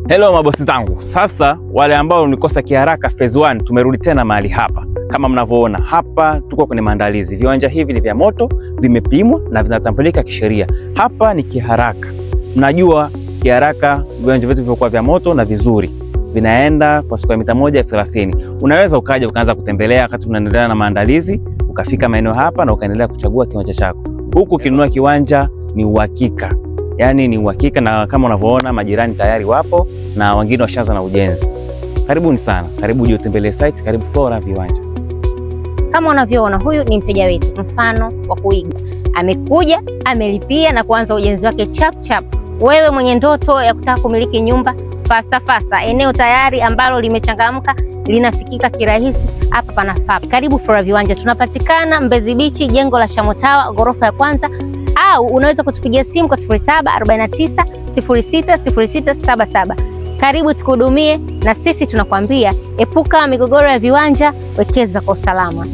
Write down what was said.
Hello mabosi zangu. Sasa wale ambao mlikosa kiharaka phase 1 tumerudi tena mahali hapa. Kama mnavyoona hapa tuko kwenye maandalizi. Viwanja hivi ni vya moto, vimepimwa na vinatambulika kisheria. Hapa ni kiharaka. Mnajua kiharaka viwanja vyetu vilivyokuwa vya moto na vizuri vinaenda kwa siku ya mita 130. Unaweza ukaja ukaanza kutembelea wakati unaendelea na maandalizi, ukafika maeneo hapa na ukaendelea kuchagua kiwanja chako. Huku kinunua kiwanja ni uhakika. Yaani ni uhakika, na kama unavyoona majirani tayari wapo na wengine washaanza na ujenzi. Karibuni sana. Karibu uje utembelee site, karibu Flora Viwanja. Kama unavyoona huyu ni mteja wetu, mfano wa kuiga. Amekuja, amelipia na kuanza ujenzi wake chap chap. Wewe mwenye ndoto ya kutaka kumiliki nyumba fasta, eneo tayari ambalo limechangamka, linafikika kirahisi, hapa panafaa. Karibu Flora Viwanja. Tunapatikana Mbezi Beach, jengo la Shamotawa, ghorofa ya kwanza, au unaweza kutupigia simu kwa 0749 060677. Karibu tukuhudumie, na sisi tunakwambia epuka migogoro ya viwanja, wekeza kwa usalama.